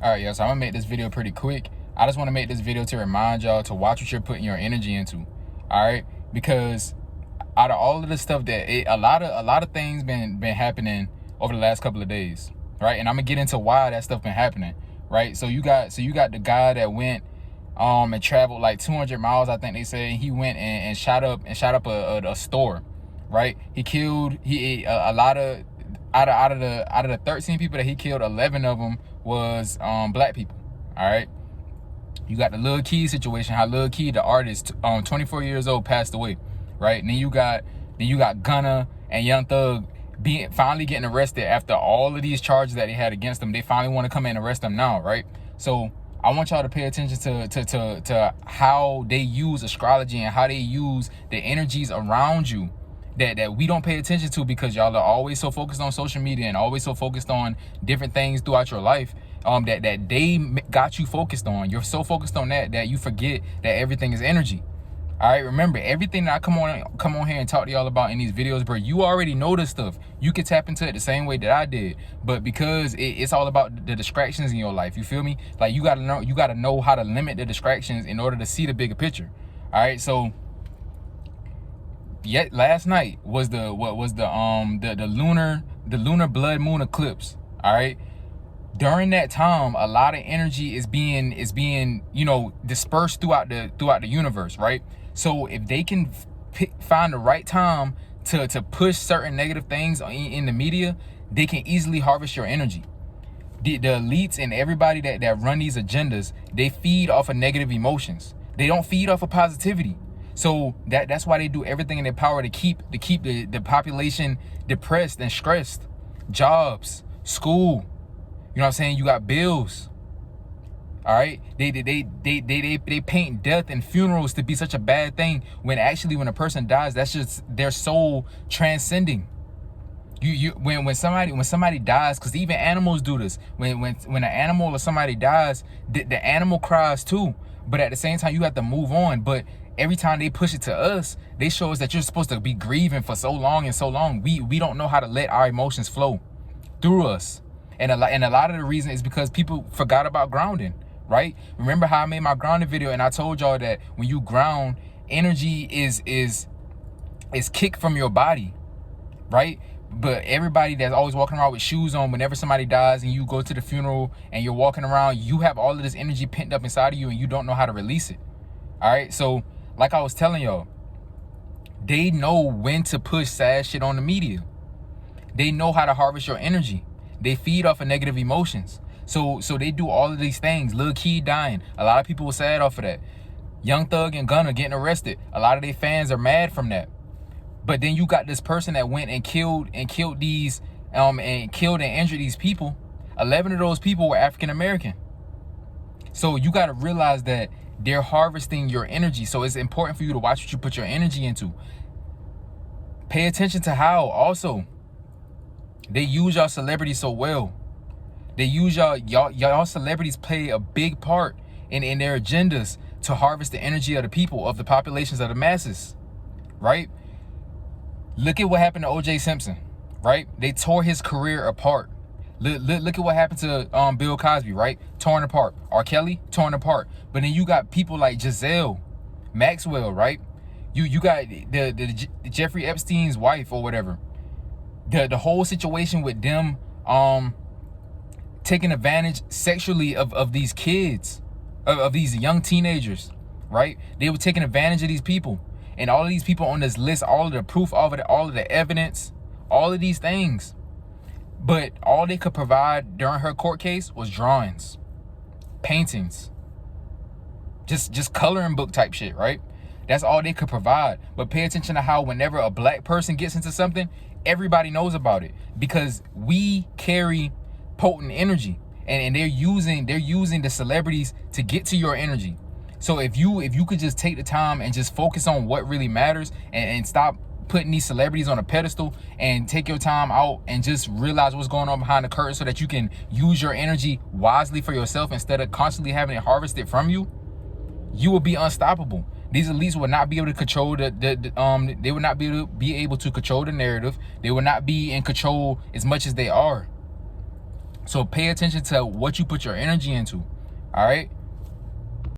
All right, yo, so I'm gonna make this video pretty quick. I just want to make this video to remind y'all to watch what you're putting your energy into. All right, because out of all of the stuff that a lot of things been happening over the last couple of days, right? And I'm gonna get into why that stuff been happening, right? So you got the guy that went and traveled like 200 miles, I think they say. He went and shot up a store, right? He killed a lot of out of the 13 people that he killed, 11 of them was black people. All right, you got the Lil Key situation, how Lil Key, the artist, 24 years old, passed away, right? And then you got Gunna and Young Thug finally getting arrested after all of these charges that they had against them. They finally want to come in and arrest them now, right? So I want y'all to pay attention to how they use astrology and how they use the energies around you that we don't pay attention to, because y'all are always so focused on social media and always so focused on different things throughout your life that they got you focused on. You're so focused on that you forget that everything is energy. All right, remember, everything that I come on here and talk to y'all about in these videos, bro, you already know this stuff. You can tap into it the same way that I did, but because it's all about the distractions in your life, you feel me? Like, you gotta know how to limit the distractions in order to see the bigger picture. All right, so yet last night was the lunar blood moon eclipse. All right, during that time, a lot of energy is being dispersed throughout the universe, right? So if they can find the right time to push certain negative things in the media, they can easily harvest your energy. The elites and everybody that run these agendas, they feed off of negative emotions. They don't feed off of positivity. So that's why they do everything in their power to keep the population depressed and stressed. Jobs, school, you know what I'm saying? You got bills. All right, they paint death and funerals to be such a bad thing, when actually when a person dies, that's just their soul transcending. When somebody dies, because even animals do this. When an animal or somebody dies, the animal cries too. But at the same time, you have to move on. But every time they push it to us, they show us that you're supposed to be grieving for so long and so long. We don't know how to let our emotions flow through us. And a lot of the reason is because people forgot about grounding, right? Remember how I made my grounding video and I told y'all that when you ground, energy is kicked from your body, right? But everybody that's always walking around with shoes on, whenever somebody dies and you go to the funeral and you're walking around, you have all of this energy pent up inside of you and you don't know how to release it. All right, so like I was telling y'all, they know when to push sad shit on the media. They know how to harvest your energy. They feed off of negative emotions. So they do all of these things. Lil Key dying, a lot of people were sad off of that. Young Thug and Gunna getting arrested, a lot of their fans are mad from that. But then you got this person that went and killed these and killed and injured these people. 11 of those people were African American. So you got to realize that they're harvesting your energy. So it's important for you to watch what you put your energy into. Pay attention to how also they use y'all celebrities so well. They use y'all celebrities play a big part in their agendas to harvest the energy of the people, of the populations, of the masses, right? Look at what happened to O.J. Simpson, right? They tore his career apart. Look at what happened to Bill Cosby, right? Torn apart. R. Kelly, torn apart. But then you got people like Giselle Maxwell, right? You got the Jeffrey Epstein's wife or whatever. The whole situation with them taking advantage sexually of these kids, of these young teenagers, right? They were taking advantage of these people. And all of these people on this list, all of the proof, all of the evidence, all of these things. But all they could provide during her court case was drawings, paintings, just coloring book type shit, right? That's all they could provide. But pay attention to how whenever a black person gets into something, everybody knows about it, because we carry potent energy, and they're using the celebrities to get to your energy. So if you could just take the time and just focus on what really matters and stop putting these celebrities on a pedestal and take your time out and just realize what's going on behind the curtain so that you can use your energy wisely for yourself instead of constantly having it harvested from you, you will be unstoppable. These elites will not be able to control they would not be able to control the narrative. They will not be in control as much as they are. So pay attention to what you put your energy into. All right.